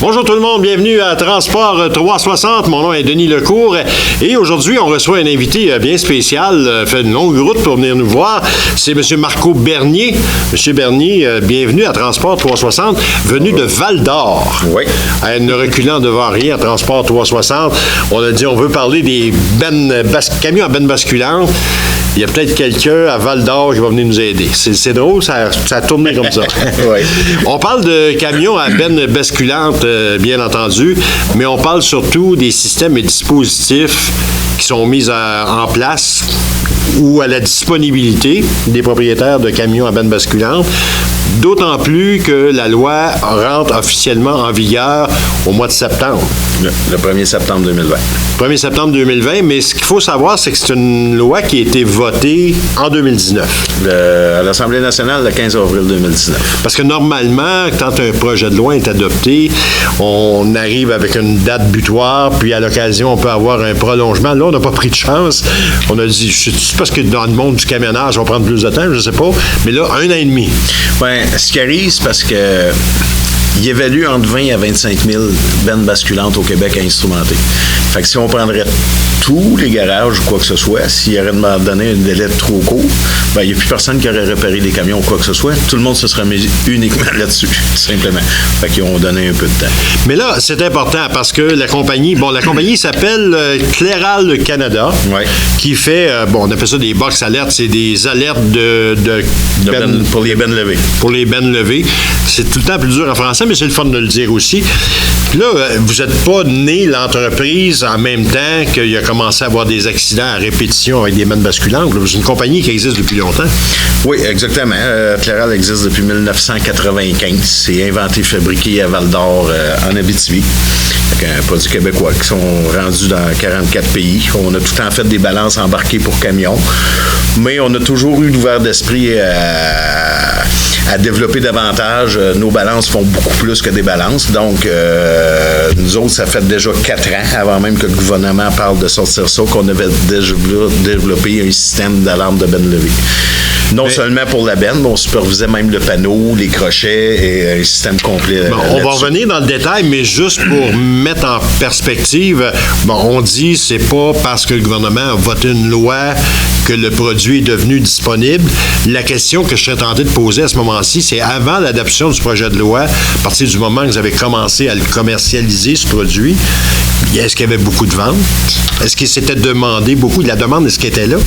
Bonjour tout le monde, bienvenue à Transport 360. Mon nom est Denis Lecourt et aujourd'hui, on reçoit un invité bien spécial. Fait une longue route pour venir nous voir. C'est M. Marco Bernier. M. Bernier, bienvenue à Transport 360, venu de Val-d'Or. Oui. Ne reculant devant rien à Transport 360, on a dit on veut parler des camions à benne basculante. Il y a peut-être quelqu'un à Val-d'Or qui va venir nous aider. C'est drôle, ça a tourné comme ça. Oui. On parle de camions à benne basculante, bien entendu, mais on parle surtout des systèmes et dispositifs qui sont mis en place ou à la disponibilité des propriétaires de camions à benne basculante, d'autant plus que la loi rentre officiellement en vigueur au mois de septembre. Le 1er septembre 2020. 1er septembre 2020, mais ce qu'il faut savoir, c'est que c'est une loi qui a été votée en 2019. À l'Assemblée nationale, le 15 avril 2019. Parce que normalement, quand un projet de loi est adopté, on arrive avec une date butoir, puis à l'occasion, on peut avoir un prolongement. Là, on n'a pas pris de chance. On a dit, c'est parce que dans le monde du camionnage, on va prendre plus de temps, je ne sais pas. Mais là, 1 an et demi. Bien, ce qui arrive, c'est parce que il évalue entre 20 à 25 000 bennes basculantes au Québec à instrumenter. Fait que si on prendrait tous les garages ou quoi que ce soit, s'il y aurait donné un délai trop court, ben, il n'y a plus personne qui aurait repéré les camions ou quoi que ce soit. Tout le monde se serait mis uniquement là-dessus, simplement. Fait qu'ils ont donné un peu de temps. Mais là, c'est important parce que la compagnie s'appelle Clairol Canada, ouais, qui fait, on appelle ça des box alertes, c'est des alertes pour les bennes levées. Pour les bennes levées. C'est tout le temps plus dur en français, mais c'est le fun de le dire aussi. Puis là, vous n'êtes pas né l'entreprise en même temps qu'il a commencé à avoir des accidents à répétition avec des bennes basculantes. C'est une compagnie qui existe depuis longtemps. Oui, exactement. Clairol existe depuis 1995. C'est inventé, fabriqué à Val-d'Or, en Abitibi. Un produit québécois qui sont rendus dans 44 pays. On a tout le temps fait des balances embarquées pour camions, mais on a toujours eu l'ouvert d'esprit à développer davantage. Nos balances font beaucoup plus que des balances. Donc, nous autres, ça fait déjà 4 ans, avant même que le gouvernement parle de sortir ça, qu'on avait déjà développé un système d'alarme de benne levée. Non seulement pour la benne, mais on supervisait même le panneau, les crochets et un système complet. On va revenir dans le détail, mais juste pour mettre en perspective, on dit c'est pas parce que le gouvernement a voté une loi que le produit est devenu disponible. La question que je serais tenté de poser à ce moment-ci, c'est avant l'adoption du projet de loi, à partir du moment que vous avez commencé à le commercialiser, ce produit, est-ce qu'il y avait beaucoup de ventes? Est-ce qu'il s'était demandé beaucoup? La demande, est-ce qu'elle était là?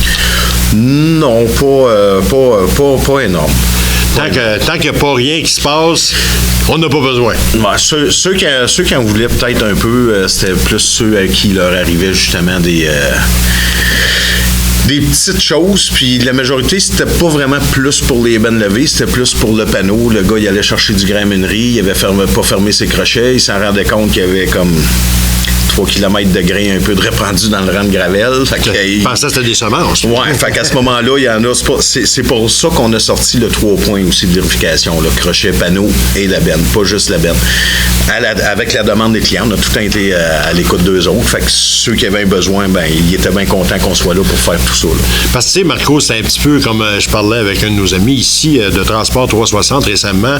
Non, pas énorme. Tant qu'il n'y a pas rien qui se passe, on n'a pas besoin. Ouais, ceux qui en voulaient peut-être un peu, c'était plus ceux à qui il leur arrivait justement des petites choses, puis la majorité, c'était pas vraiment plus pour les bennes levées, c'était plus pour le panneau. Le gars, il allait chercher du grain à meunerie, il avait pas fermé ses crochets, il s'en rendait compte qu'il y avait comme 3 km de grain un peu de répandu dans le rang de gravel. Je pensais que c'était des semences. Ouais, fait qu'à ce moment-là, il y en a. C'est pour ça qu'on a sorti le 3 points aussi de vérification, le crochet, panneau et la benne, pas juste la benne. Avec la demande des clients, on a tout le temps été à l'écoute d'eux autres. Fait que ceux qui avaient besoin, ils étaient bien contents qu'on soit là pour faire tout ça. Là. Parce que, tu sais, Marco, c'est un petit peu comme je parlais avec un de nos amis ici de Transport 360 récemment.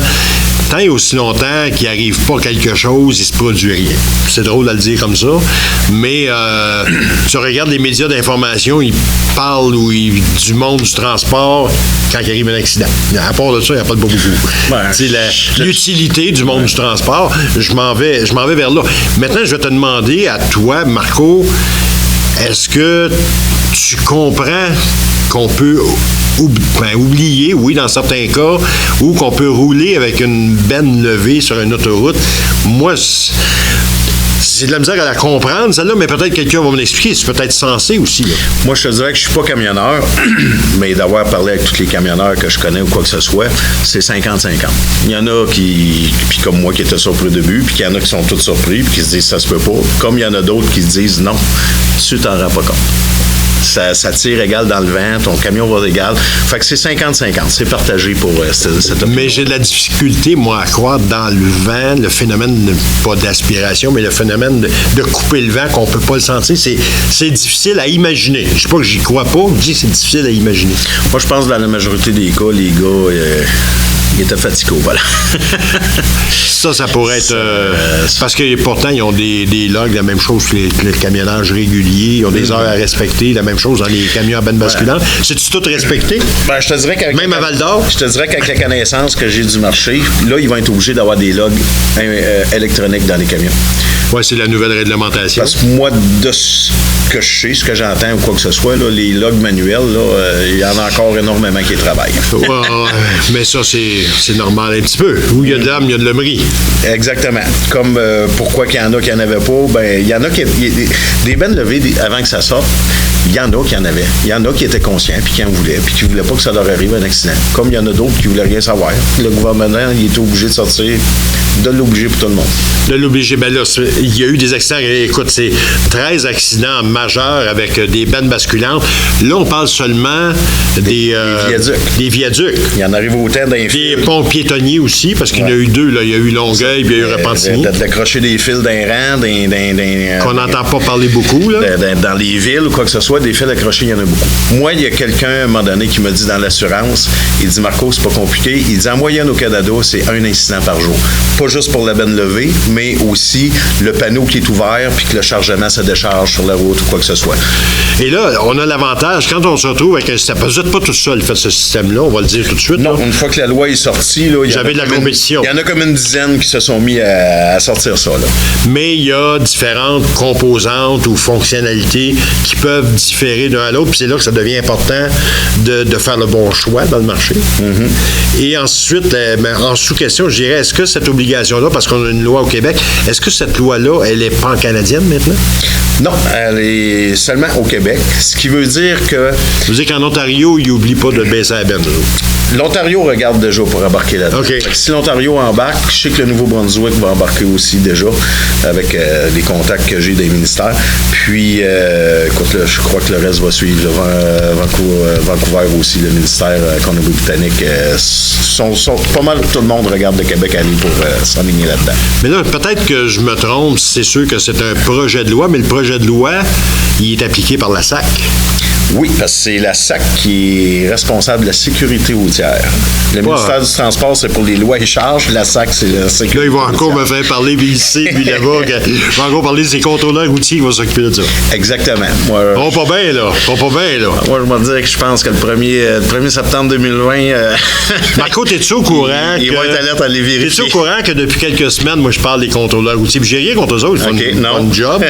Tant et aussi longtemps qu'il n'arrive pas quelque chose, il se produit rien. C'est drôle de le dire comme ça, mais tu regardes les médias d'information, ils parlent du monde du transport quand il arrive un accident. À part de ça, il n'y a pas de beaucoup. L'utilité du monde du transport, je m'en vais vers là. Maintenant, je vais te demander à toi, Marco, est-ce que tu comprends qu'on peut oublier, oui, dans certains cas, ou qu'on peut rouler avec une benne levée sur une autoroute? Moi, c'est de la misère à la comprendre, celle-là, mais peut-être quelqu'un va me l'expliquer. C'est peut-être censé aussi. Là. Moi, je te dirais que je suis pas camionneur, mais d'avoir parlé avec tous les camionneurs que je connais ou quoi que ce soit, c'est 50-50. Il y en a qui, puis comme moi, qui étaient surpris au début, puis il y en a qui sont tous surpris, puis qui se disent ça se peut pas. Comme il y en a d'autres qui se disent non, tu t'en rends pas compte. Ça tire égal dans le vent, ton camion va égal. Fait que c'est 50-50, c'est partagé pour cette opinion. Mais j'ai de la difficulté, moi, à croire dans le vent, le phénomène, pas d'aspiration, mais le phénomène de couper le vent, qu'on peut pas le sentir. C'est difficile à imaginer. Je sais pas que j'y crois pas, je dis que c'est difficile à imaginer. Moi, je pense que dans la majorité des cas, les gars, Il était fatigué, voilà. Ça pourrait être... parce que pourtant, ils ont des logs, la même chose que le camionnage régulier. Ils ont des heures à respecter, la même chose dans les camions à benne basculante. C'est-tu tout respecté? Ben, je te dirais qu'avec même à Val-d'Or? Je te dirais qu'avec la connaissance que j'ai du marché, là, ils vont être obligés d'avoir des logs électroniques dans les camions. Oui, c'est la nouvelle réglementation. Parce que moi, de ce que je sais, ce que j'entends ou quoi que ce soit, là, les logs manuels, il y en a encore énormément qui travaillent. Ouais, mais ça, c'est normal un petit peu. Où il y a de l'âme, il y a de l'hommerie. Exactement. Comme pourquoi qu'il y en a qui n'en avaient pas, ben il y en a qui... Des bennes levées, avant que ça sorte, il y en a qui en avaient. Il y en a qui étaient conscients puis qui en voulaient, puis qui ne voulaient pas que ça leur arrive un accident. Comme il y en a d'autres qui ne voulaient rien savoir. Le gouvernement, il était obligé de sortir, de l'obliger pour tout le monde. De l'obliger. Ben là, il y a eu des accidents. Écoute, c'est 13 accidents majeurs avec des bennes basculantes. Là, on parle seulement des viaducs. Des viaducs. Il en arrive autant d'un fil. Des ponts piétonniers aussi, parce qu'il y en a eu deux. Là. Il y a eu Longueuil puis il y a eu Repentigny. D'accrocher des fils d'un rang, qu'on n'entend pas parler beaucoup. Là. Dans les villes ou quoi que ce soit, des fils accrochés, il y en a beaucoup. Moi, il y a quelqu'un, à un moment donné, qui m'a dit dans l'assurance, il dit, Marco, c'est pas compliqué. Il dit, en moyenne au Canada, c'est un incident par jour. Pas juste pour la benne levée, mais aussi le panneau qui est ouvert puis que le chargement se décharge sur la route ou quoi que ce soit. Et là, on a l'avantage, quand on se retrouve avec un système, vous n'êtes pas tout seul fait ce système-là, on va le dire tout de suite. Non, là. Une fois que la loi est sortie, là, j'avais de la compétition. Il y en a comme une dizaine qui se sont mis à sortir ça. Là. Mais il y a différentes composantes ou fonctionnalités qui peuvent différer d'un à l'autre, puis c'est là que ça devient important de faire le bon choix dans le marché. Mm-hmm. Et ensuite, en sous-question, je dirais, est-ce que cette obligation-là, parce qu'on a une loi au Québec, est-ce que cette loi-là, elle est pan-canadienne maintenant? Non, elle est seulement au Québec, ce qui veut dire que... Ça veut dire qu'en Ontario, ils n'oublient pas de baisser la benne. L'Ontario regarde déjà pour embarquer là-dedans. Okay. Si l'Ontario embarque, je sais que le Nouveau-Brunswick va embarquer aussi déjà avec les contacts que j'ai des ministères. Puis, écoute, là, je crois que le reste va suivre. Vancouver aussi, le ministère Colombie-Britannique. Pas mal tout le monde regarde le Québec aller pour s'enligner là-dedans. Mais là, peut-être que je me trompe. C'est sûr que c'est un projet de loi, mais le projet de loi, il est appliqué par la SAC. Oui, parce que c'est la SAC qui est responsable de la sécurité routière. Le ministère du Transport, c'est pour les lois et charges. La SAC, c'est la sécurité routière. Là, il va encore me faire parler, puis ici, puis là-bas. Il va encore parler de ces contrôleurs routiers qui vont s'occuper de ça. Exactement. On va pas bien, là. Moi, je vais dire que je pense que le 1er septembre 2020... Marco, t'es-tu au courant Ils vont être alertes à les vérifier. T'es-tu au courant que depuis quelques semaines, moi, je parle des contrôleurs routiers, puis j'ai rien contre eux autres, ils font un job.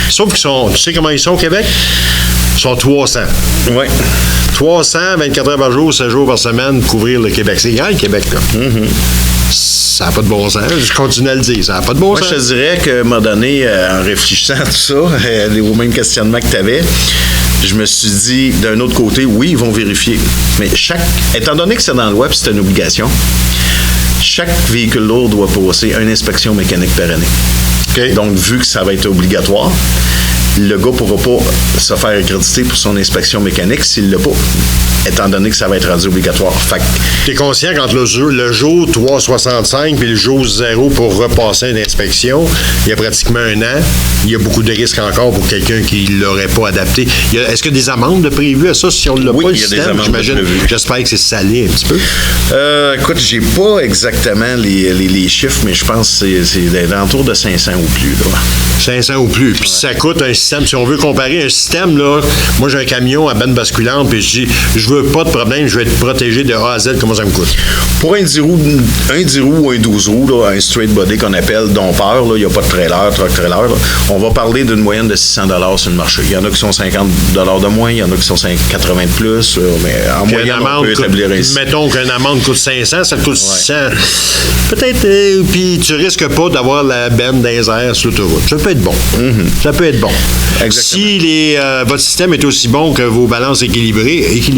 Sauf qu'ils sont... Tu sais comment ils sont au Québec? Ils sont 300. Oui. 300, 24 heures par jour, 7 jours par semaine, couvrir le Québec. C'est grand, le Québec, là. Mm-hmm. Ça n'a pas de bon sens. Je continue à le dire. Ça n'a pas de bon sens. Moi, je te dirais qu'à un moment donné, en réfléchissant à tout ça, au même questionnement que tu avais, je me suis dit, d'un autre côté, oui, ils vont vérifier. Mais étant donné que c'est dans la loi et c'est une obligation, chaque véhicule lourd doit passer une inspection mécanique par année. Okay. Donc, vu que ça va être obligatoire, le gars ne pourra pas se faire accréditer pour son inspection mécanique s'il ne l'a pas, étant donné que ça va être rendu obligatoire. Tu es conscient qu'entre le jour 365 et le jour 0 pour repasser une inspection, il y a pratiquement un an, il y a beaucoup de risques encore pour quelqu'un qui ne l'aurait pas adapté. Est-ce qu'il y a des amendes de prévues à ça si on ne l'a pas, le système? Oui, il y a des amendes de prévues. J'espère que c'est salé un petit peu. Écoute, j'ai pas exactement les chiffres, mais je pense que c'est d'entour de 500 ou plus. Là. 500 ou plus. Puis ça coûte un système, si on veut comparer un système, là, moi j'ai un camion à benne basculante, puis je dis, je veux pas de problème, je vais être protégé de A à Z, comment ça me coûte? Pour un 10 roues ou un 12 roues, là, un straight body qu'on appelle dompeur, il n'y a pas de trailer, truck-trailer, on va parler d'une moyenne de 600 $ sur le marché. Il y en a qui sont 50 $ de moins, il y en a qui sont 80 de plus, mais en moyenne, on peut établir ici. Mettons qu'une amende coûte 500, ça coûte 600. Peut-être, puis tu risques pas d'avoir la benne dans les airs sur l'autoroute. Ça peut être bon. Mm-hmm. Ça peut être bon. Exactement. Si votre système est aussi bon que vos balances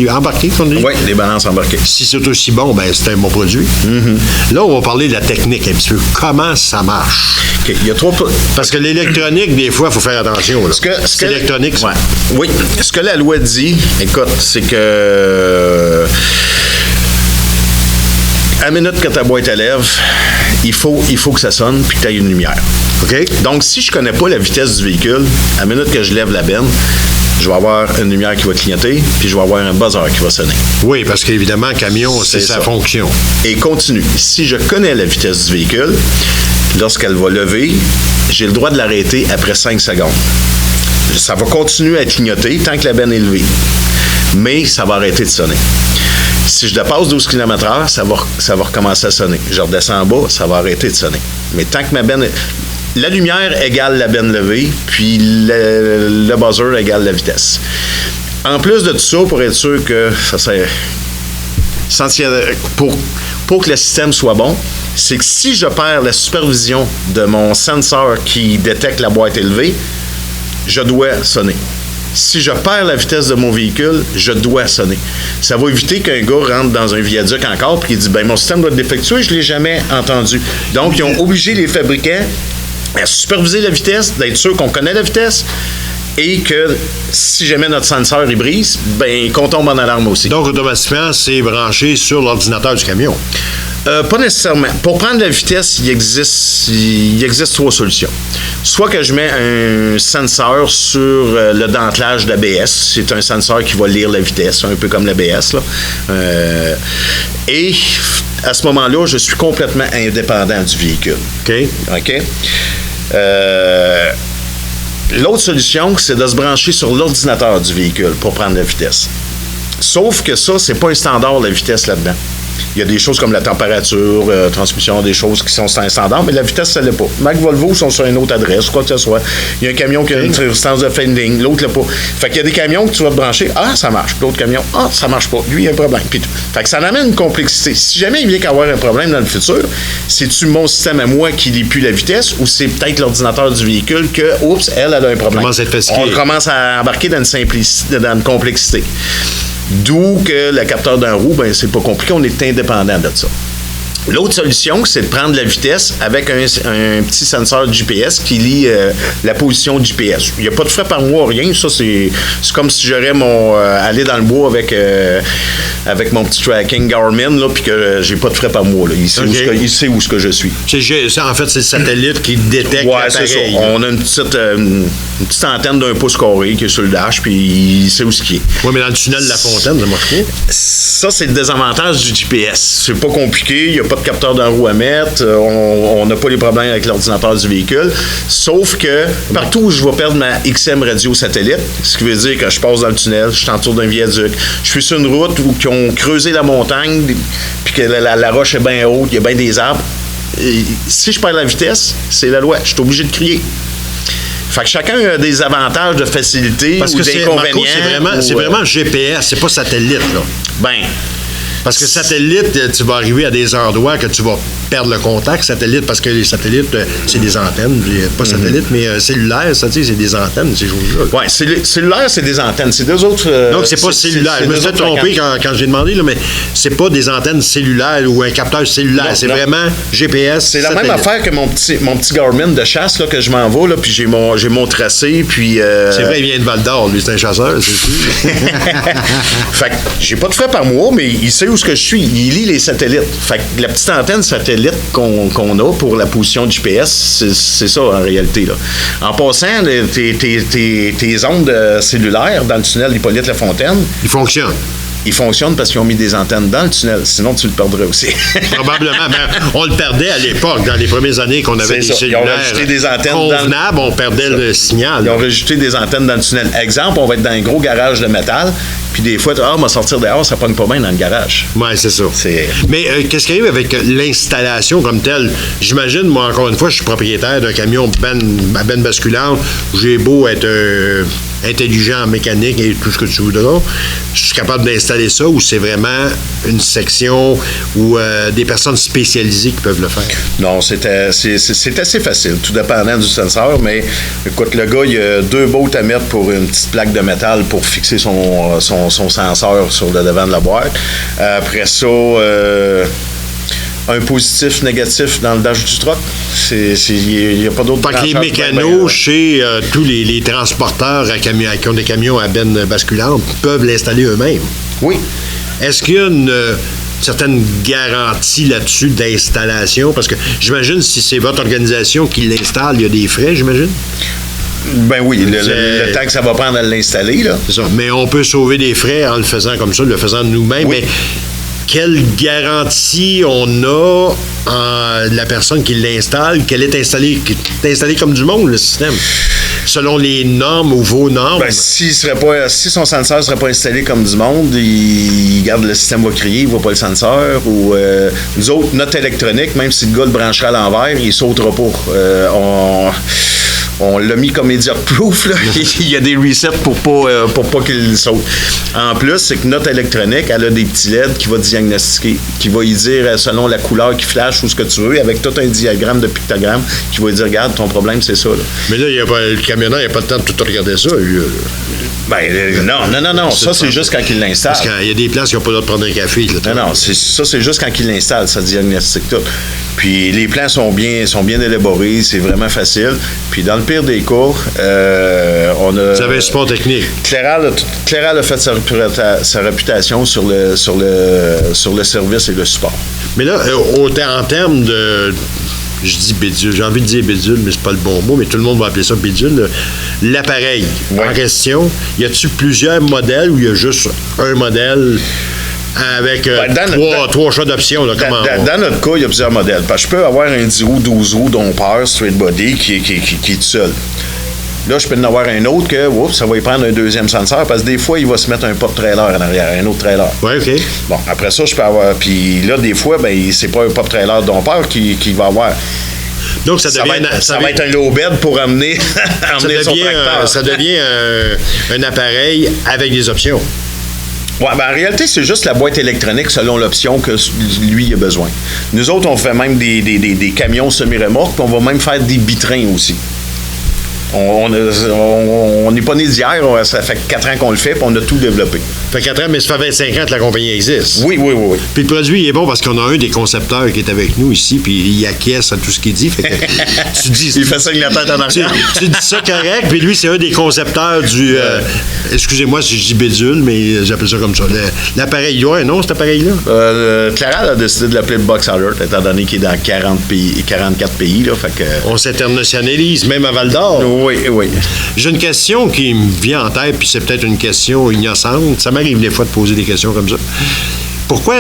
embarquées, qu'on dit? Oui, les balances embarquées. Si c'est aussi bon, ben c'est un bon produit. Mm-hmm. Là, on va parler de la technique un petit peu. Comment ça marche? Okay. Il y a Parce que l'électronique, des fois, il faut faire attention. C'est électronique, ça. Ouais. Oui. Ce que la loi dit, écoute, c'est que à la minute que ta boîte à lèvres, il faut que ça sonne puis que tu aies une lumière. OK? Donc, si je connais pas la vitesse du véhicule, à la minute que je lève la benne, je vais avoir une lumière qui va clignoter, puis je vais avoir un buzzer qui va sonner. Oui, parce qu'évidemment, camion, c'est sa fonction. Et continue. Si je connais la vitesse du véhicule, lorsqu'elle va lever, j'ai le droit de l'arrêter après 5 secondes. Ça va continuer à clignoter tant que la benne est levée. Mais ça va arrêter de sonner. Si je dépasse 12 km/h, ça va recommencer à sonner. Je redescends en bas, ça va arrêter de sonner. Mais tant que ma benne... La lumière égale la benne levée, puis le buzzer égale la vitesse. En plus de tout ça, pour être sûr que pour que le système soit bon, c'est que si je perds la supervision de mon sensor qui détecte la boîte élevée, je dois sonner. Si je perds la vitesse de mon véhicule, je dois sonner. Ça va éviter qu'un gars rentre dans un viaduc encore et qu'il dit « mon système doit être défectueux, je ne l'ai jamais entendu ». Donc, ils ont obligé les fabricants à superviser la vitesse, d'être sûr qu'on connaît la vitesse et que si jamais notre senseur il brise, qu'on tombe en alarme aussi. Donc, automatiquement, c'est branché sur l'ordinateur du camion. Pas nécessairement. Pour prendre la vitesse, il existe 3 solutions. Soit que je mets un senseur sur le dentelage d'ABS. C'est un senseur qui va lire la vitesse, un peu comme l'ABS. Et à ce moment-là, je suis complètement indépendant du véhicule. OK? L'autre solution, c'est de se brancher sur l'ordinateur du véhicule pour prendre la vitesse. Sauf que ça, c'est pas un standard, la vitesse là-dedans. Il y a des choses comme la température, transmission, des choses qui sont standard, mais la vitesse, ça ne l'est pas. Mac Volvo sont sur une autre adresse, quoi que ce soit. Il y a un camion qui a une résistance de fending, l'autre l'a pas. Fait qu'il y a des camions que tu vas te brancher, ça marche. L'autre camion, ça marche pas. Lui, il y a un problème. Puis, fait que ça amène une complexité. Si jamais il vient qu'avoir un problème dans le futur, c'est-tu mon système à moi qui lit plus la vitesse ou c'est peut-être l'ordinateur du véhicule que, elle a un problème. On commence à embarquer dans une complexité. D'où que le capteur d'un roue, c'est pas compliqué, on est indépendant de ça. L'autre solution, c'est de prendre la vitesse avec un petit senseur de GPS qui lit la position de GPS. Il n'y a pas de frais par mois, rien. Ça, c'est comme si j'aurais aller dans le bois avec mon petit tracking Garmin, là, puis que j'ai pas de frais par mois. Là. Il sait où ce que je suis. En fait, c'est le satellite qui détecte l'appareil. C'est ça. On a une petite antenne d'1 pouce carré qui est sur le dash, puis il sait où ce qui est. Oui, mais dans le tunnel de la fontaine, ça marche pas. Ça, c'est le désavantage du GPS. C'est pas compliqué, il n'y a pas de capteur d'un roue à mettre, on n'a pas les problèmes avec l'ordinateur du véhicule, sauf que partout où je vais perdre ma XM radio satellite, ce qui veut dire que je passe dans le tunnel, je suis en tour d'un viaduc, je suis sur une route où ils ont creusé la montagne, puis que la roche est bien haute, il y a bien des arbres, et si je perds la vitesse, c'est la loi, je suis obligé de crier. Fait que chacun a des avantages de facilité ou d'inconvénients. C'est vraiment GPS, c'est pas satellite, là. Parce que satellite, tu vas arriver à des endroits que tu vas perdre le contact. Satellite, parce que les satellites, c'est des antennes. Pas satellites, mais cellulaire, ça, c'est des antennes, ces choses-là. Oui, cellulaire, c'est des antennes. C'est deux autres... Donc, c'est pas cellulaire. Je me suis trompé quand j'ai demandé, là, mais c'est pas des antennes cellulaires ou un capteur cellulaire. C'est vraiment GPS. C'est la même affaire que mon petit Garmin de chasse, là, que je m'en vais, là, puis j'ai mon tracé, puis... C'est vrai, il vient de Val-d'Or, lui, c'est un chasseur, c'est sûr. Fait que j'ai pas de frais par mois, mais il sait où ce que je suis. Il lit les satellites. Fait que la petite antenne satellite qu'on a pour la position du GPS, c'est ça en réalité. Là. En passant, tes ondes cellulaires dans le tunnel d'Hippolyte-Lafontaine... Ils fonctionnent. Ils fonctionnent parce qu'ils ont mis des antennes dans le tunnel. Sinon, tu le perdrais aussi. Probablement. On le perdait à l'époque, dans les premières années qu'on avait des cellulaires ils ont rajouté des antennes convenables, on perdait le signal. Ils ont rajouté des antennes dans le tunnel. Exemple, on va être dans un gros garage de métal, puis des fois, on va sortir dehors, ça pogne pas bien dans le garage. Oui, c'est ça. Mais qu'est-ce qui arrive avec l'installation comme telle? J'imagine, moi, encore une fois, je suis propriétaire d'un camion à benne basculante. J'ai beau être intelligent en mécanique et tout ce que tu voudras. Je suis capable d'installer ça ou c'est vraiment une section ou des personnes spécialisées qui peuvent le faire? Non, c'est assez facile, tout dépendant du senseur, mais écoute, le gars, il a 2 bottes à mettre pour une petite plaque de métal pour fixer son senseur sur le devant de la boîte. Après ça, un positif, négatif dans le dash du truck. Il n'y a pas d'autre. Fait que les mécanos chez tous les transporteurs qui ont des camions à benne basculante peuvent l'installer eux-mêmes. Oui. Est-ce qu'il y a une certaine garantie là-dessus d'installation? Parce que j'imagine si c'est votre organisation qui l'installe, il y a des frais, j'imagine? Ben oui, le temps que ça va prendre à l'installer, là. C'est ça. Mais on peut sauver des frais en le faisant comme ça, le faisant de nous-mêmes. Oui. Mais quelle garantie on a en la personne qui l'installe, qu'elle est installée comme du monde, le système? Selon les normes ou vos normes? Ben, si son senseur ne serait pas installé comme du monde, il garde le système va crier, il ne voit pas le senseur. Ou nous autres, notre électronique, même si le gars le branchera à l'envers, il ne sautera pas. On l'a mis comme idiot proof, là. Il y a des resets pour pas qu'il saute. En plus, c'est que notre électronique, elle a des petits LED qui va diagnostiquer, qui va y dire selon la couleur qui flash ou ce que tu veux, avec tout un diagramme de pictogramme qui va lui dire, regarde, ton problème, c'est ça, là. Mais là, le camionneur, il n'a pas le temps de tout regarder ça, lui. Non. Ça, c'est juste quand il l'installe. Parce qu'il y a des places qui n'ont pas le droit de prendre un café. Là, non, c'est juste quand il l'installe, ça diagnostique tout. Puis les plans sont bien élaborés, c'est vraiment facile. Puis dans le pire des cas, on a... Vous avez un support technique. Cléral a fait sa réputation sur le service et le support. Mais là, en termes de... Je dis bidule, j'ai envie de dire bidule, mais c'est pas le bon mot, mais tout le monde va appeler ça bidule. L'appareil en question, y a-t-il plusieurs modèles ou il y a juste un modèle avec trois choix d'options? Là, dans notre cas, il y a plusieurs modèles. Parce que je peux avoir un 10 roues, 12 roues, dompeur, straight body, qui est tout seul. Là, je peux en avoir un autre que, ça va y prendre un deuxième senseur, parce que des fois, il va se mettre un pop trailer en arrière, un autre trailer. Oui, OK. Bon, après ça, je peux avoir... Puis là, des fois, c'est pas un pop trailer dompeur qui va avoir. Donc, ça va être un low bed pour amener son tracteur. Ça devient un appareil avec des options. Oui, en réalité, c'est juste la boîte électronique selon l'option que lui a besoin. Nous autres, on fait même des camions semi-remorques, puis on va même faire des bitrains aussi. On n'est pas né d'hier, ça fait 4 ans qu'on le fait, puis on a tout développé. Ça fait 4 ans, mais ça fait 25 ans que la compagnie existe. Oui. Puis le produit il est bon parce qu'on a un des concepteurs qui est avec nous ici, puis il acquiesce à tout ce qu'il dit. Fait que il fait ça avec la tête en arrière. Tu dis ça correct, puis lui, c'est un des concepteurs du... excusez-moi si je dis bidule, mais j'appelle ça comme ça. L'appareil, il y a un nom, cet appareil-là? Clara a décidé de l'appeler Box Alert, étant donné qu'il est dans 44 pays. Là, fait que... On s'internationalise, même à Val-d'Or. Oui. J'ai une question qui me vient en tête, puis c'est peut-être une question innocente. Ça m'arrive des fois de poser des questions comme ça. Pourquoi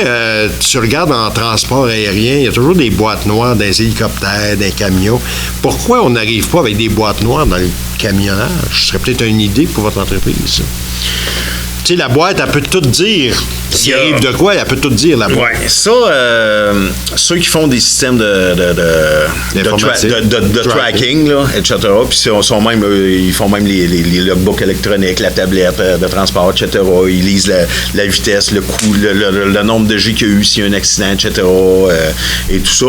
tu regardes en transport aérien, il y a toujours des boîtes noires dans les hélicoptères, dans les camions. Pourquoi on n'arrive pas avec des boîtes noires dans le camionnage? Ce serait peut-être une idée pour votre entreprise, ça. Tu sais, la boîte, elle peut tout dire. S'il arrive de quoi, elle peut tout dire, la boîte. Oui, ça, ceux qui font des systèmes de tracking, là, etc., puis ils font même les logbooks électroniques, la tablette de transport, etc., ils lisent la vitesse, le coût, le nombre de G qu'il y a eu s'il y a un accident, etc., et tout ça.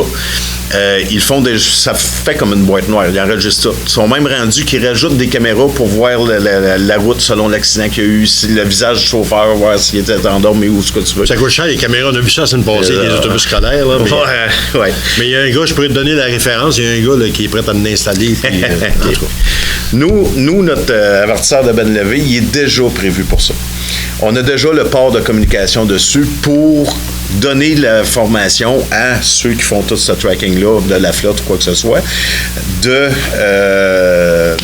Ils font ça fait comme une boîte noire, ils enregistrent ça. Ils sont même rendus qu'ils rajoutent des caméras pour voir la route selon l'accident qu'il y a eu, le visage du chauffeur, voir s'il était endormi ou ce que tu veux. Ça coûte cher, les caméras. On a vu ça la semaine passée, les autobus scolaires. Là, mais il y a un gars, je pourrais te donner la référence, il y a un gars là, qui est prêt à l'installer. Puis, en tout cas. Nous, notre avertisseur de Ben Levé, il est déjà prévu pour ça. On a déjà le port de communication dessus pour donner l'information à ceux qui font tout ce tracking-là, de la flotte ou quoi que ce soit, de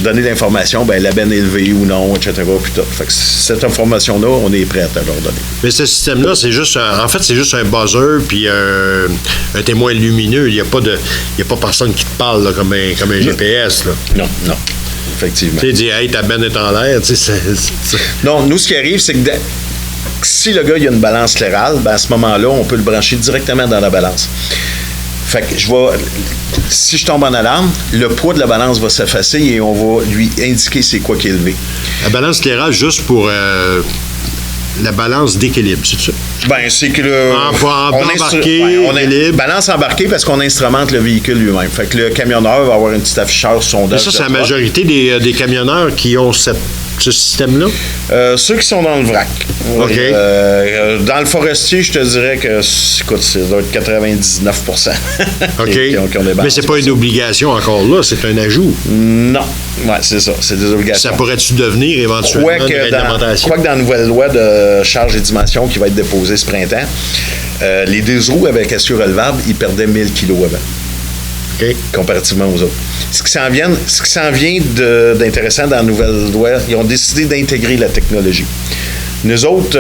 donner l'information, la benne est élevée ou non, etc. Puis tout. Fait que cette information-là, on est prêt à leur donner. Mais ce système-là, c'est juste un buzzer puis un témoin lumineux. Il n'y a pas personne qui te parle là, comme un GPS. Là. Non. Effectivement. Tu sais, dire, hey, ta benne est en l'air, tu sais, Non, nous, ce qui arrive, c'est que si le gars, il a une balance clérale, à ce moment-là, on peut le brancher directement dans la balance. Fait que si je tombe en alarme, le poids de la balance va s'effacer et on va lui indiquer c'est quoi qui est élevé. La balance clérale, juste pour la balance d'équilibre, c'est ça? C'est que balance embarquée parce qu'on instrumente le véhicule lui-même. Fait que le camionneur va avoir un petit afficheur sondage. Mais ça, c'est la majorité des camionneurs qui ont ce système-là? Ceux qui sont dans le vrac. OK. Dans le forestier, je te dirais que, écoute, ça doit être 99%. OK. qui ont des mais c'est pas une obligation encore là, c'est un ajout. Non. Ouais, c'est ça. C'est des obligations. Ça pourrait-tu devenir éventuellement une réglementation? Quoique dans la nouvelle loi de charge et dimension qui va être déposée ce printemps, les 2 roues avec essieu relevable, ils perdaient 1000 kilos avant. OK. Comparativement aux autres. Ce qui s'en vient d'intéressant dans la nouvelle loi, ils ont décidé d'intégrer la technologie. Nous autres...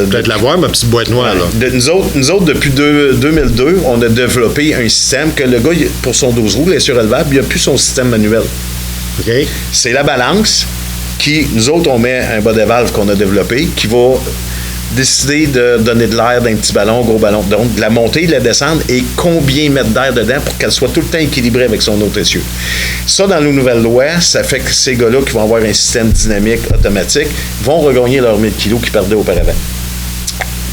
Peut-être la voir, ma petite boîte noire, là. Nous autres, depuis 2002, on a développé un système que le gars, pour son 12 roues, il est surélevable, il n'a plus son système manuel. OK. C'est la balance qui, nous autres, on met un bas de valve qu'on a développé qui va décider de donner de l'air d'un petit ballon, gros ballon, donc de la monter, de la descendre et combien mettre d'air dedans pour qu'elle soit tout le temps équilibrée avec son autre essieu. Ça, dans nos nouvelles lois, ça fait que ces gars-là qui vont avoir un système dynamique automatique vont regagner leurs 1000 kilos qu'ils perdaient auparavant.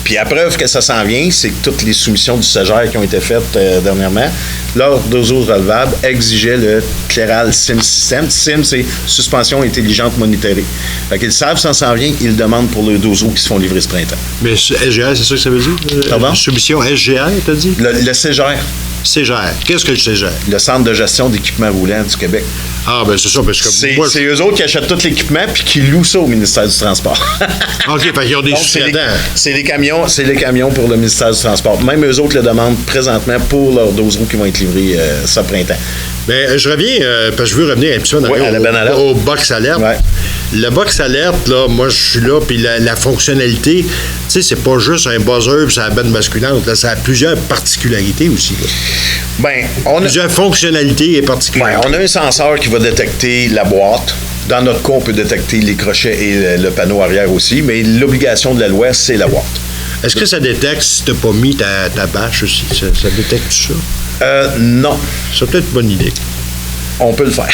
Puis la preuve que ça s'en vient, c'est que toutes les soumissions du SEGER qui ont été faites dernièrement, leur dozo relevable exigeait le Cléral SIM système. SIM, c'est suspension intelligente monitorée. Fait qu'ils savent ça s'en vient, ils le demandent pour le dozo qui se font livrer ce printemps. Mais SGR, c'est ça que ça veut dire? Pardon? Soumission SGR, t'as dit? Le CEGER. CEGER. Qu'est-ce que le CEGER? Le Centre de gestion d'équipements roulants du Québec. Ah, ben c'est ça, parce que c'est eux autres qui achètent tout l'équipement puis qui louent ça au ministère du Transport. OK, fait qu'ils ont des sous-traitants. C'est les camions pour le ministère du Transport. Même eux autres le demandent présentement pour leurs 12 roues qui vont être livrés ce printemps. Ben, je reviens, parce que je veux revenir un petit peu au box alerte. Ouais. Le box alerte, là, moi, je suis là, puis la fonctionnalité, tu sais, c'est pas juste un buzzer puis ça a benne basculante. Là, ça a plusieurs particularités aussi. Là. Ben, plusieurs fonctionnalités et particularités. On a un senseur qui va détecter la boîte. Dans notre cas, on peut détecter les crochets et le panneau arrière aussi, mais l'obligation de la loi, c'est la boîte. Est-ce que ça détecte si tu n'as pas mis ta bâche aussi? Ça détecte ça? Non. C'est peut-être une bonne idée. On peut le faire.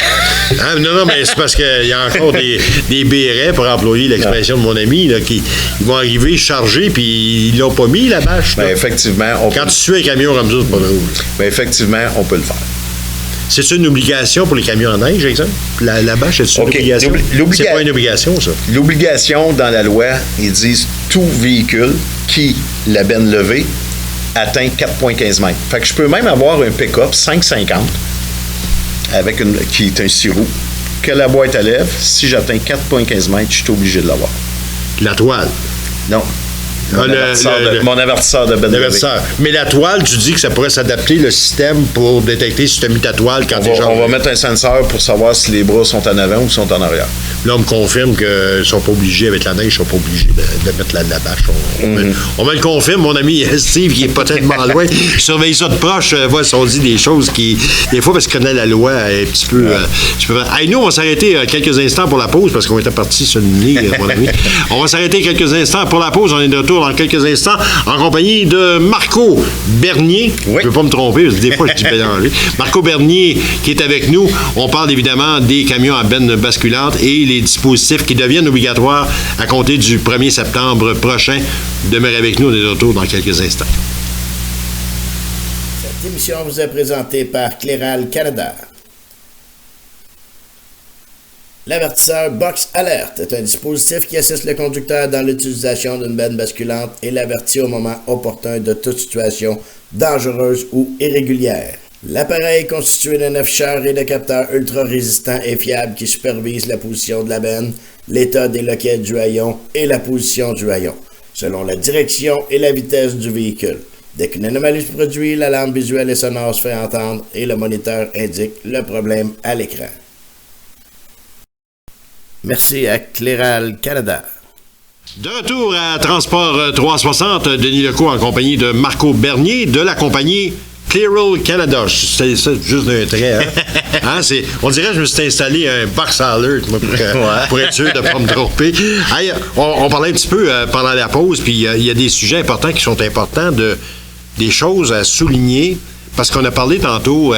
Ah, non, mais c'est parce qu'il y a encore des bérets, pour employer l'expression de mon ami, là, qui ils vont arriver chargés, puis ils l'ont pas mis, la bâche. Ben, effectivement. Quand tu suis un camion comme ça, c'est pas drôle. Ben, effectivement, on peut le faire. C'est une obligation pour les camions en neige, exemple? La bâche, c'est une obligation? C'est pas une obligation, ça? L'obligation dans la loi, ils disent tout véhicule qui, la benne levée, atteint 4,15 mètres. Fait que je peux même avoir un pick-up 5,50 qui est un 6 roues, que la boîte à lèvres, si j'atteins 4,15 mètres, je suis obligé de l'avoir. La toile? Non. Mon avertisseur de benne levée. Mais la toile, tu dis que ça pourrait s'adapter le système pour détecter si tu as mis ta toile quand tu es On va mettre un senseur pour savoir si les bras sont en avant ou sont en arrière. Là, on me confirme qu'ils ne sont pas obligés, avec la neige, ils ne sont pas obligés de mettre la bâche. On me le confirme, mon ami Steve, qui est pas tellement loin, surveille ça de proche, voit si on dit des choses qui, des fois, parce qu'il connaît la loi un petit peu. Hey, nous, on va s'arrêter quelques instants pour la pause, parce qu'on était parti sur une ligne, mon ami. On va s'arrêter quelques instants pour la pause. On est de retour dans quelques instants en compagnie de Marco Bernier. Oui. Je ne veux pas me tromper, parce que des fois, je dis mélanger. Marco Bernier qui est avec nous. On parle évidemment des camions à benne basculante et les dispositifs qui deviennent obligatoires à compter du 1er septembre prochain. Demeurez avec nous, on est de retour dans quelques instants. Cette émission vous est présentée par Cléral Canada. L'avertisseur Box Alert est un dispositif qui assiste le conducteur dans l'utilisation d'une benne basculante et l'avertit au moment opportun de toute situation dangereuse ou irrégulière. L'appareil est constitué d'un afficheur et de capteurs ultra résistants et fiables qui supervisent la position de la benne, l'état des loquets du haillon et la position du haillon, selon la direction et la vitesse du véhicule. Dès qu'une anomalie se produit, l'alarme visuelle et sonore se fait entendre et le moniteur indique le problème à l'écran. Merci à Cléral Canada. De retour à Transport 360, Denis Lecault en compagnie de Marco Bernier de la compagnie Cléral Canada. C'est ça, juste d'un trait. Hein? On dirait que je me suis installé un box alert moi, pour être sûr de ne pas me tromper. Hey, on parlait un petit peu pendant la pause, puis il y a des sujets importants qui sont importants, des choses à souligner. Parce qu'on a parlé tantôt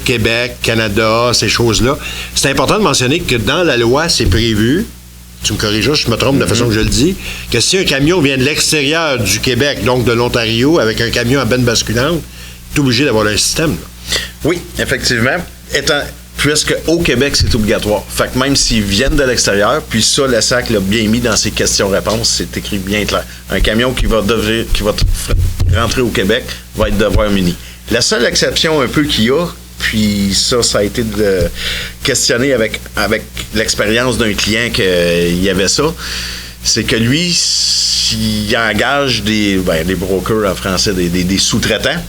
Québec, Canada, ces choses-là. C'est important de mentionner que dans la loi, c'est prévu, tu me corrigeras si je me trompe de la façon que je le dis, que si un camion vient de l'extérieur du Québec, donc de l'Ontario, avec un camion à benne basculante, tu es obligé d'avoir un système. Là. Oui, effectivement. Puisque au Québec, c'est obligatoire. Fait que même s'ils viennent de l'extérieur, puis ça, le SAC l'a bien mis dans ses questions-réponses, c'est écrit bien clair. Un camion qui va rentrer au Québec va être devoir muni. La seule exception un peu qu'il y a, puis ça a été questionné avec l'expérience d'un client qu'il y avait ça, c'est que lui, s'il engage des brokers en français, des sous-traitants,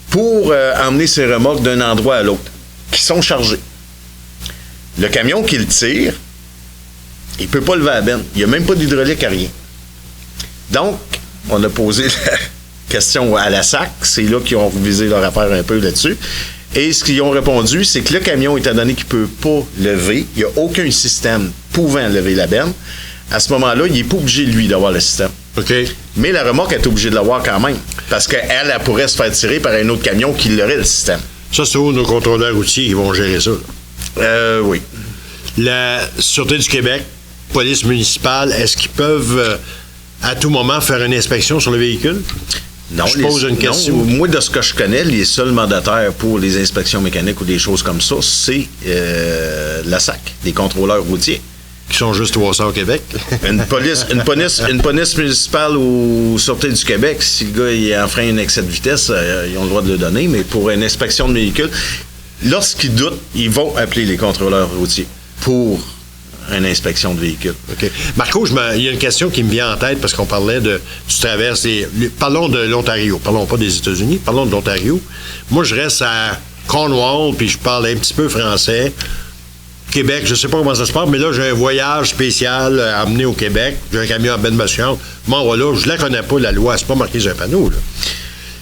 pour emmener ces remorques d'un endroit à l'autre, qui sont chargées. Le camion qui le tire, il ne peut pas lever la benne. Il n'y a même pas d'hydraulique à rien. Donc, on a posé la question à la SAC. C'est là qu'ils ont visé leur affaire un peu là-dessus. Et ce qu'ils ont répondu, c'est que le camion, étant donné qu'il ne peut pas lever, il n'y a aucun système pouvant lever la benne. À ce moment-là, il n'est pas obligé, lui, d'avoir le système. OK. Mais la remorque est obligée de l'avoir quand même. Parce qu'elle, elle pourrait se faire tirer par un autre camion qui l'aurait, le système. Ça, c'est où nos contrôleurs routiers qui vont gérer ça? Oui. La Sûreté du Québec, police municipale, est-ce qu'ils peuvent à tout moment faire une inspection sur le véhicule? Non, je pose une question. Non, moi, de ce que je connais, les seuls mandataires pour les inspections mécaniques ou des choses comme ça, c'est la SAC, les contrôleurs routiers. Qui sont juste 300 au Québec. Une police municipale ou Sûreté du Québec, si le gars il enfreint un excès de vitesse, ils ont le droit de le donner, mais pour une inspection de véhicule, lorsqu'ils doutent, ils vont appeler les contrôleurs routiers pour une inspection de véhicule. OK. Marco, il y a une question qui me vient en tête parce qu'on parlait tu traverses parlons de l'Ontario, parlons pas des États-Unis, parlons de l'Ontario. Moi, je reste à Cornwall, puis je parle un petit peu français. Québec, je sais pas comment ça se passe, mais là, j'ai un voyage spécial à amener au Québec. J'ai un camion à Benne-Basculante. Bon, voilà, je la connais pas, la loi. C'est pas marqué sur un panneau, là.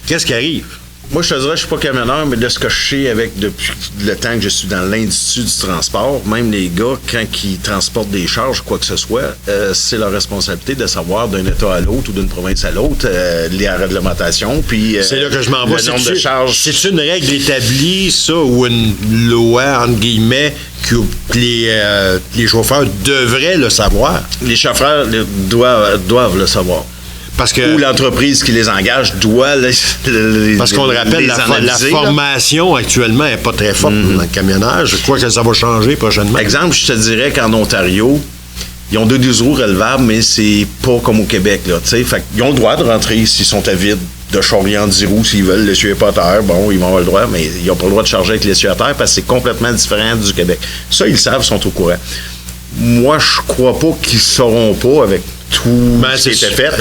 Qu'est-ce qui arrive? Moi, je te dirais, je suis pas camionneur, mais de ce que je sais depuis le temps que je suis dans l'industrie du transport, même les gars, quand ils transportent des charges, quoi que ce soit, c'est leur responsabilité de savoir d'un État à l'autre ou d'une province à l'autre les réglementations. Puis c'est là que je m'en vais. Le nombre de charges. C'est une règle établie, ça, ou une loi, entre guillemets, que les chauffeurs devraient le savoir? Les chauffeurs doivent le savoir. Parce que, ou l'entreprise qui les engage doit parce qu'on le rappelle, la formation actuellement n'est pas très forte dans le camionnage. Je crois que ça va changer prochainement. Exemple, je te dirais qu'en Ontario, ils ont 2 roues relevables, mais c'est pas comme au Québec. Là, fait ils ont le droit de rentrer s'ils sont à vide, de charrier en 10 roues s'ils veulent, l'essuyer pas à terre. Bon, ils vont avoir le droit, mais ils n'ont pas le droit de charger avec l'essuyer à terre parce que c'est complètement différent du Québec. Ça, ils le savent, ils sont au courant. Moi, je crois pas qu'ils sauront pas avec tout ce qui était fait,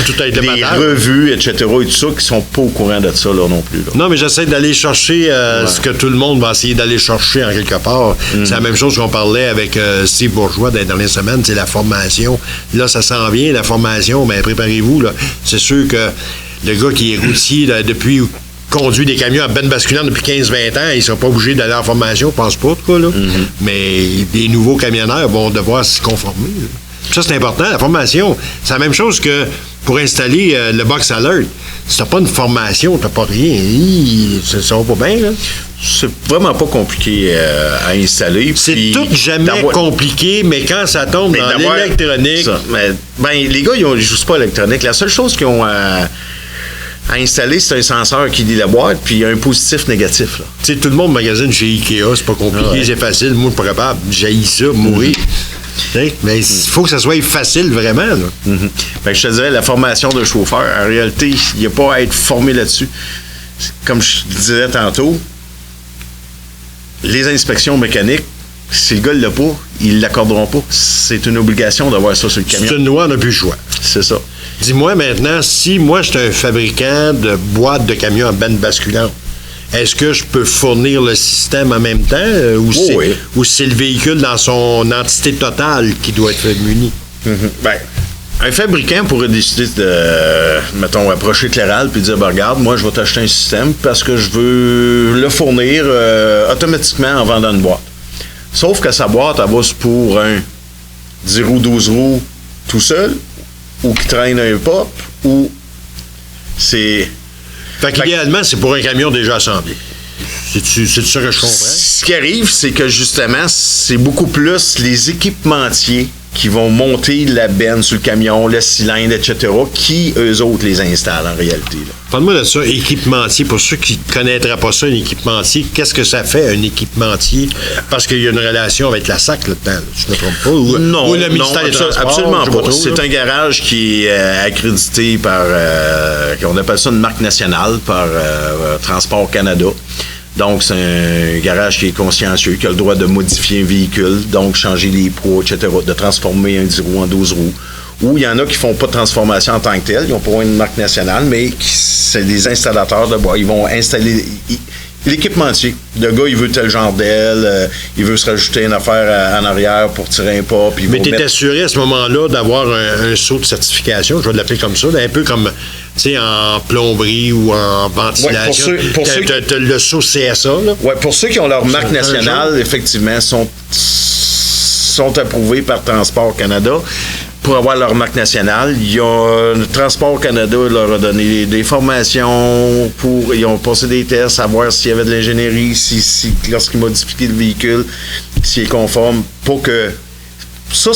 les revues, etc., et tout ça, qui sont pas au courant de ça, là, non plus. Là. Non, mais j'essaie d'aller chercher ce que tout le monde va essayer d'aller chercher en quelque part. C'est la même chose qu'on parlait avec Steve Bourgeois dans les dernières semaines, c'est la formation. Là, ça s'en vient, la formation, mais préparez-vous, là. C'est sûr que le gars qui est routier conduit des camions à benne basculante depuis 15-20 ans, il ne sera pas obligé d'aller en formation, je pense pas, en tout cas, là. Mais les nouveaux camionneurs vont devoir s'y conformer, là. Ça, c'est important. La formation, c'est la même chose que pour installer le box alert. Si t'as pas une formation, t'as pas rien. Ça va pas bien, là. C'est vraiment pas compliqué à installer. C'est tout jamais compliqué, mais quand ça tombe dans l'électronique... les gars, ils jouent pas à l'électronique. La seule chose qu'ils ont à installer, c'est un senseur qui lit la boîte, puis il y a un positif, négatif. Tu sais, tout le monde magasine chez Ikea, c'est pas compliqué, c'est facile. Moi, je suis pas capable. J'haïs ça, mourir. Mais il faut que ça soit facile, vraiment. Là. Je te dirais, la formation de chauffeur, en réalité, il n'y a pas à être formé là-dessus. Comme je disais tantôt, les inspections mécaniques, si le gars ne l'a pas, ils ne l'accorderont pas. C'est une obligation d'avoir ça sur le camion. C'est une loi, on n'a plus le choix. C'est ça. Dis-moi maintenant, si moi, je suis un fabricant de boîtes de camions à benne basculante, est-ce que je peux fournir le système en même temps ou c'est le véhicule dans son entité totale qui doit être muni? Un fabricant pourrait décider de, mettons, approcher Claral puis dire, regarde, moi, je vais t'acheter un système parce que je veux le fournir automatiquement en vendant une boîte. Sauf que sa boîte, elle va pour un 10 roues, 12 roues tout seul ou qui traîne un pop ou c'est... Fait qu'idéalement, c'est pour un camion déjà assemblé. C'est ça que je comprends? Ce qui arrive, c'est que justement, c'est beaucoup plus les équipementiers qui vont monter la benne sur le camion, le cylindre, etc., qui, eux autres, les installent en réalité. Parle-moi de ça, équipementier. Pour ceux qui ne connaîtraient pas ça, un équipementier, qu'est-ce que ça fait, un équipementier? Parce qu'il y a une relation avec la SAC là-dedans, là, je ne me trompe pas. Ou le ministère des Transports, absolument pas. C'est un garage qui est accrédité par, on appelle ça une marque nationale, par Transport Canada. Donc, c'est un garage qui est consciencieux, qui a le droit de modifier un véhicule, donc changer les poids, etc., de transformer un 10 roues en 12 roues, ou il y en a qui font pas de transformation en tant que telle, ils n'ont pas une marque nationale, mais c'est des installateurs de bois. Ils vont installer l'équipementier. Le gars, il veut tel genre d'aile, il veut se rajouter une affaire en arrière pour tirer un pas. Puis mais tu es assuré à ce moment-là d'avoir un saut de certification, je vais l'appeler comme ça, un peu comme en plomberie ou en ventilation. Ouais, pour ceux t'as le saut CSA. Oui, pour ceux qui ont leur marque nationale, effectivement, sont approuvés par Transport Canada. Pour avoir leur marque nationale, il y a Transport Canada leur a donné des formations ils ont passé des tests, savoir s'il y avait de l'ingénierie, lorsqu'ils modifient le véhicule, s'il est conforme, pour que ça,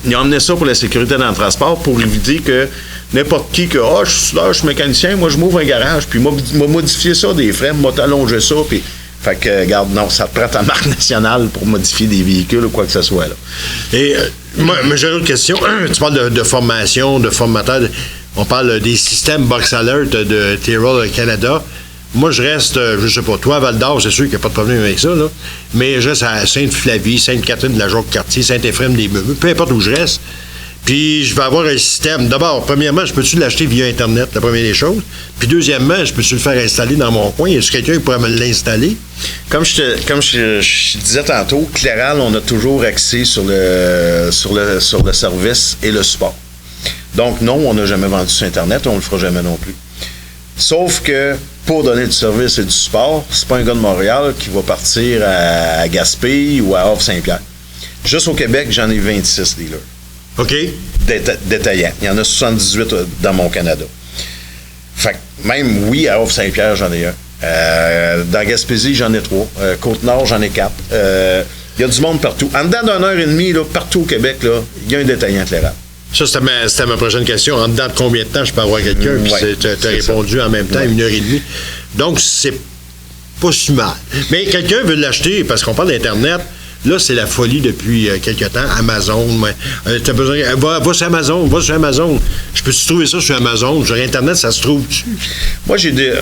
ils ont amené ça pour la sécurité dans le transport, pour éviter que n'importe qui je suis mécanicien, moi je m'ouvre un garage, puis m'a modifié ça des freins, m'a allongé ça, puis fait que, regarde, non, ça te prend ta marque nationale pour modifier des véhicules ou quoi que ce soit, là. Et moi, j'ai une autre question. Tu parles de formation, de formateur. On parle des systèmes Box Alert de Tyrrell Canada. Moi, je reste, je sais pas, toi, à Val-d'Or, c'est sûr qu'il n'y a pas de problème avec ça, là. Mais je reste à Sainte-Flavie, Sainte-Catherine de la Jacques-Cartier, Saint-Éphrem-des-Meumeux, peu importe où je reste. Puis, je vais avoir un système. D'abord, premièrement, je peux-tu l'acheter via Internet, la première des choses. Puis, deuxièmement, je peux-tu le faire installer dans mon coin? Y a-t-il quelqu'un qui pourrait me l'installer? Comme je disais tantôt, Claral, on a toujours axé sur le service et le support. Donc, non, on n'a jamais vendu sur Internet, on ne le fera jamais non plus. Sauf que, pour donner du service et du support, c'est pas un gars de Montréal qui va partir à Gaspé ou à Havre-Saint-Pierre. Juste au Québec, j'en ai 26 dealers. OK. Détaillants. Il y en a 78 dans mon Canada. Fait que même, oui, à Havre-Saint-Pierre, j'en ai un. Dans Gaspésie, j'en ai 3. Côte-Nord, j'en ai 4. Il y a du monde partout. En dedans d'une heure et demie, là, partout au Québec, il y a un détaillant éclairable. Ça, c'était ma prochaine question. En dedans de combien de temps je peux avoir quelqu'un? Puis tu as répondu en même temps, 1h30. Donc, c'est pas si mal. Mais quelqu'un veut l'acheter, parce qu'on parle d'Internet. Là, c'est la folie depuis quelques temps. Amazon, tu as besoin. Va sur Amazon. Je peux-tu trouver ça sur Amazon? Sur Internet, ça se trouve dessus. Moi,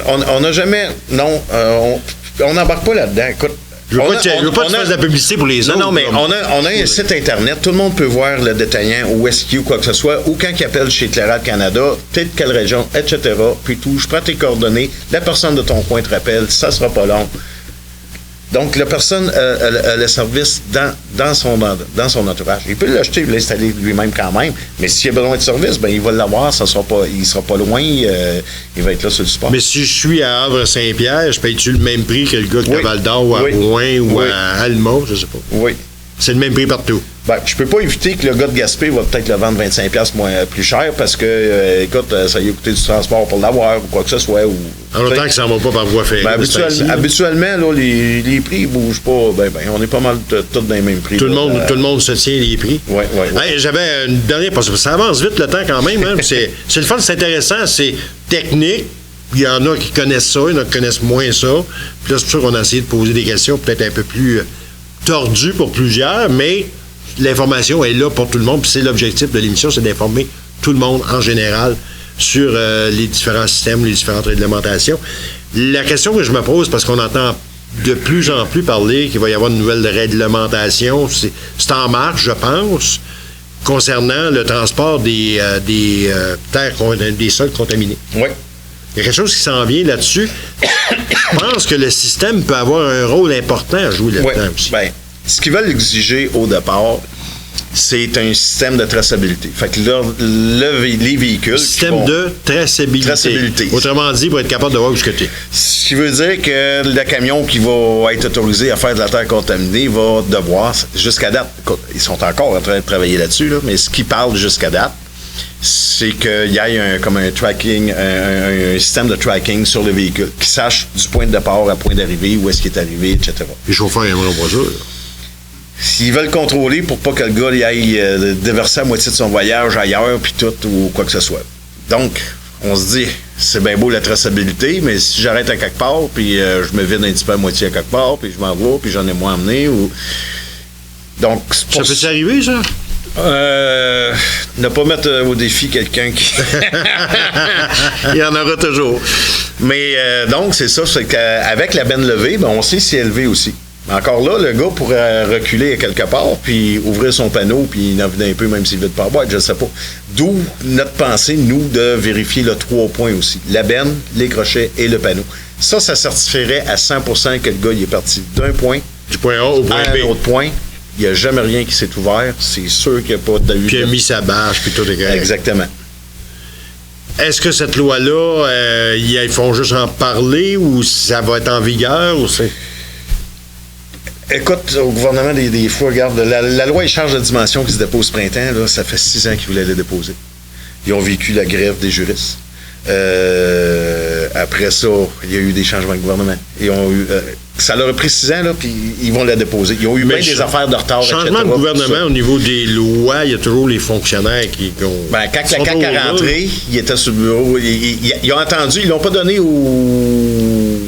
on n'a jamais. Non, on n'embarque pas là-dedans. Écoute. Je veux pas que tu fasses de la publicité pour les autres. Non, mais on a un site Internet. Tout le monde peut voir le détaillant ou SQ ou quoi que ce soit. Ou quand il appelle chez Claral Canada, t'es de quelle région, etc. Puis tout. Je prends tes coordonnées. La personne de ton coin te rappelle. Ça sera pas long. Donc, la personne a le service dans son entourage. Il peut l'acheter et l'installer lui-même quand même, mais s'il a besoin de service, il va l'avoir, il ne sera pas loin, il va être là sur le support. Mais si je suis à Havre-Saint-Pierre, je paye-tu le même prix que le gars qui est à Val-d'Or ou à Rouen ou à Alma, je ne sais pas. Oui. C'est le même prix partout. Je peux pas éviter que le gars de Gaspé va peut-être le vendre 25$ plus cher parce que, écoute, ça lui a coûté du transport pour l'avoir ou quoi que ce soit. En autant que ça ne va pas par voie ferrée. Habituellement, là, les prix ne bougent pas. On est pas mal tous dans les mêmes prix. Tout le monde se tient les prix. Oui. Hey, j'avais une dernière parce que ça avance vite le temps quand même. Hein, c'est le fun, c'est intéressant, c'est technique. Il y en a qui connaissent ça, il y en a qui connaissent moins ça. Puis là, c'est pour ça qu'on a essayé de poser des questions peut-être un peu plus tordues pour plusieurs, mais l'information est là pour tout le monde. Puis c'est l'objectif de l'émission, c'est d'informer tout le monde en général sur les différents systèmes, les différentes réglementations. La question que je me pose, parce qu'on entend de plus en plus parler qu'il va y avoir une nouvelle réglementation, c'est en marche, je pense, concernant le transport des terres, des sols contaminés. Oui. Il y a quelque chose qui s'en vient là-dessus. Je pense que le système peut avoir un rôle important à jouer là-dedans aussi. Bien, ce qu'ils veulent exiger au départ, c'est un système de traçabilité. Fait que les véhicules... Système de traçabilité. Autrement dit, pour être capable de voir où tu es. Ce qui veut dire que le camion qui va être autorisé à faire de la terre contaminée va devoir, jusqu'à date, écoute, ils sont encore en train de travailler là-dessus, mais ce qu'ils parlent jusqu'à date, c'est qu'il y ait un tracking, un système de tracking sur le véhicule, qui sache du point de départ à point d'arrivée, où est-ce qu'il est arrivé, etc. Les chauffeurs aimeront pas ça. S'ils veulent contrôler pour pas que le gars il aille déverser la moitié de son voyage ailleurs, puis tout, ou quoi que ce soit. Donc, on se dit, c'est bien beau la traçabilité, mais si j'arrête à quelque part, puis je me vide un petit peu à moitié à quelque part, puis je m'en vais, puis j'en ai moins emmené, ou... Donc, ça peut arriver, ça? Ne pas mettre au défi quelqu'un qui... Il y en aura toujours. Mais donc, c'est ça, c'est qu'avec la benne levée, on sait si elle est levée aussi. Encore là, le gars pourrait reculer quelque part, puis ouvrir son panneau, puis il en venait un peu, même s'il veut pas boîte, je sais pas. D'où notre pensée, nous, de vérifier le 3 points aussi. La benne, les crochets et le panneau. Ça certifierait à 100% que le gars, il est parti d'un point du point A au point à B. un autre point. Il n'y a jamais rien qui s'est ouvert. C'est sûr qu'il n'y a pas de... Puis il a mis sa bâche, puis tout est correct. Exactement. Est-ce que cette loi-là, ils font juste en parler ou ça va être en vigueur? Ou c'est... Écoute, au gouvernement, des fois, regarde, la loi échange de dimension qui se dépose ce printemps, là, ça fait 6 ans qu'ils voulaient la déposer. Ils ont vécu la grève des juristes. Après ça, il y a eu des changements de gouvernement. Ça leur a pris 6 ans, là, puis ils vont la déposer. Ils ont eu bien des affaires de retard, changement etc. de gouvernement au niveau des lois, il y a toujours les fonctionnaires qui ont... Ben, quand la CAQ est rentrée, ils étaient sur le bureau. Ils ont entendu, ils l'ont pas donné au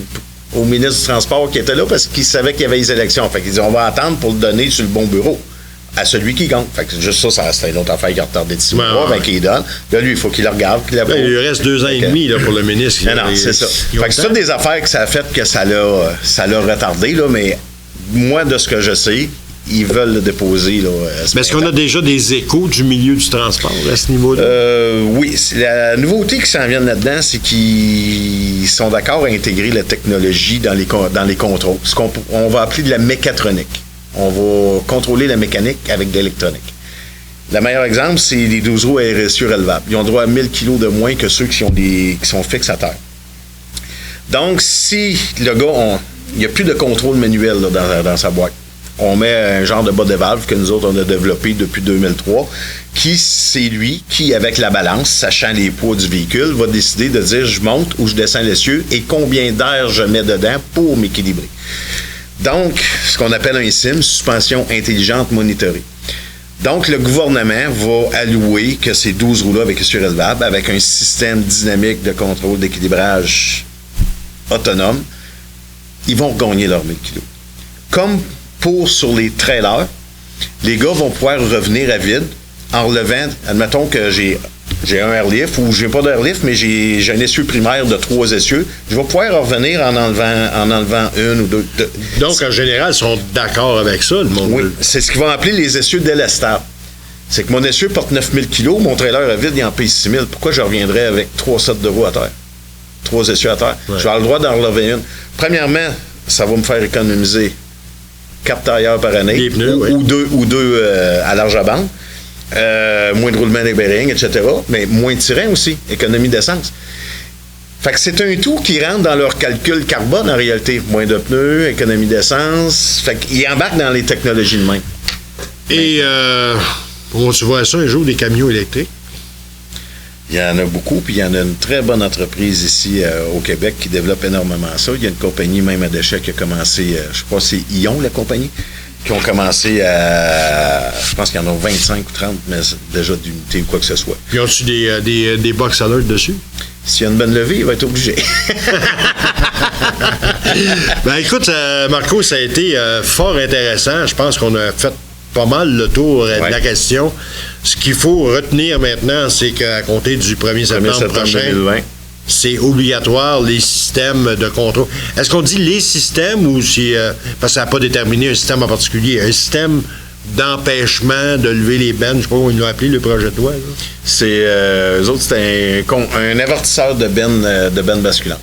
ministre du Transport qui était là parce qu'il savait qu'il y avait les élections. Fait qu'ils disent, on va attendre pour le donner sur le bon bureau à celui qui gagne. Fait que juste ça c'était une autre affaire qui a retardé de 6 mois, qu'il donne. Là, lui, il faut qu'il le regarde, qu'il l'approuve. Il lui reste 2 ans et demi là, pour le ministre. Non, c'est ça. Fait que c'est toutes des affaires que ça a fait que ça l'a retardé, là, mais moi, de ce que je sais, ils veulent le déposer. Là, mais est-ce qu'on a déjà des échos du milieu du transport à ce niveau-là? Oui. La nouveauté qui s'en vient là-dedans, c'est qu'ils sont d'accord à intégrer la technologie dans les contrôles. Ce qu'on va appeler de la mécatronique. On va contrôler la mécanique avec de l'électronique. Le meilleur exemple, c'est les 12 roues RSE relevables. Ils ont droit à 1000 kg de moins que ceux qui sont fixes à terre. Donc, si le gars, il n'y a plus de contrôle manuel là, dans sa boîte. On met un genre de bas de valve que nous autres, on a développé depuis 2003, c'est lui qui, avec la balance, sachant les poids du véhicule, va décider de dire je monte ou je descends l'essieu et combien d'air je mets dedans pour m'équilibrer. Donc, ce qu'on appelle un SIM, suspension intelligente monitorée. Donc, le gouvernement va allouer que ces 12 roues-là avec essieu relevable, avec un système dynamique de contrôle d'équilibrage autonome, ils vont gagner leurs 1000 kilos. Comme sur les trailers, les gars vont pouvoir revenir à vide en relevant, admettons que j'ai un airlift ou j'ai pas d'airlift, mais j'ai un essieu primaire de 3 essieux, je vais pouvoir revenir en enlevant une ou deux. Donc, en général, ils sont d'accord avec ça, le monde. Oui, c'est ce qu'ils vont appeler les essieux délestables. C'est que mon essieu porte 9000 kg, mon trailer à vide, il en paye 6000. Pourquoi je reviendrais avec 3 sets de roues à terre? 3 essieux à terre. Ouais. Je vais avoir le droit d'en relever une. Premièrement, ça va me faire économiser 4 tailleurs par année, ou deux à large bande, moins de roulement des bearings, etc., mais moins de terrain aussi, économie d'essence. Fait que c'est un tout qui rentre dans leur calcul carbone en réalité. Moins de pneus, économie d'essence, fait qu'ils embarquent dans les technologies de même. Et tu vois ça un jour, des camions électriques? Il y en a beaucoup, puis il y en a une très bonne entreprise ici au Québec qui développe énormément ça. Il y a une compagnie, même à déchets, qui a commencé, je crois que c'est Ion, la compagnie, qui ont commencé à, je pense qu'il y en a 25 ou 30 mais déjà d'unités ou quoi que ce soit. Puis ont-tu des box alert dessus? S'il y a une bonne levée, il va être obligé. Ben écoute, Marco, ça a été fort intéressant. Je pense qu'on a fait pas mal le tour de la question. Ce qu'il faut retenir maintenant, c'est qu'à compter du 1er septembre prochain, 2020. C'est obligatoire, les systèmes de contrôle. Est-ce qu'on dit les systèmes ou c'est... parce que ça n'a pas déterminé un système en particulier, un système d'empêchement de lever les bennes, je sais pas comment ils l'ont appelé, le projet de loi. Là. C'est... eux autres, c'est un avertisseur de bennes basculantes.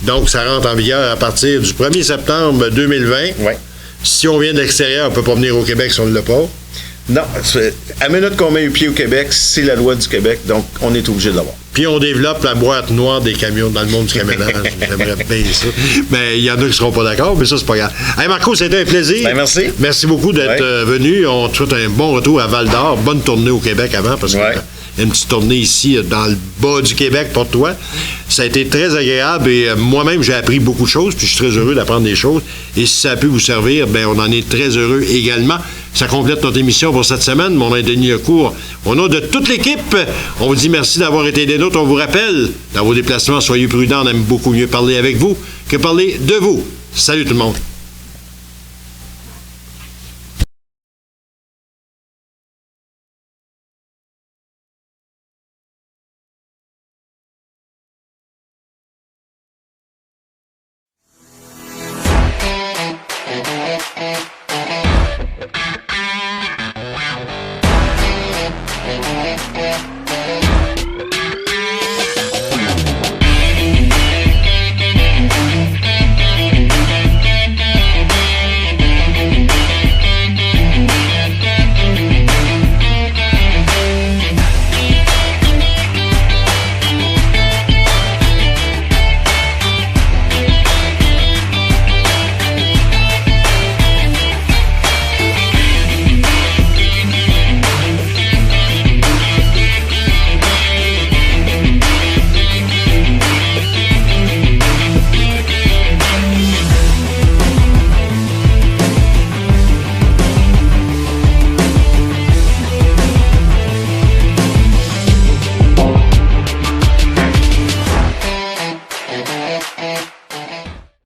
Donc, ça rentre en vigueur à partir du 1er septembre 2020. Oui. Si on vient de l'extérieur, on ne peut pas venir au Québec si on ne l'a pas. Non. À minute qu'on met un pied au Québec, c'est la loi du Québec, donc on est obligé de l'avoir. Puis on développe la boîte noire des camions dans le monde du camionnage. J'aimerais bien ça. Mais il y en a qui ne seront pas d'accord, mais ça, c'est pas grave. Hey Marco, c'était un plaisir. Ben, merci. Merci beaucoup d'être venu. On te souhaite un bon retour à Val-d'Or. Bonne tournée au Québec avant, parce que une petite tournée ici dans le bas du Québec pour toi. Ça a été très agréable et moi-même, j'ai appris beaucoup de choses, puis je suis très heureux d'apprendre des choses. Et si ça a pu vous servir, bien, on en est très heureux également. Ça complète notre émission pour cette semaine. Mon nom est Denis Lecourt. Au nom de toute l'équipe, on vous dit merci d'avoir été des nôtres. On vous rappelle, dans vos déplacements, soyez prudents. On aime beaucoup mieux parler avec vous que parler de vous. Salut tout le monde.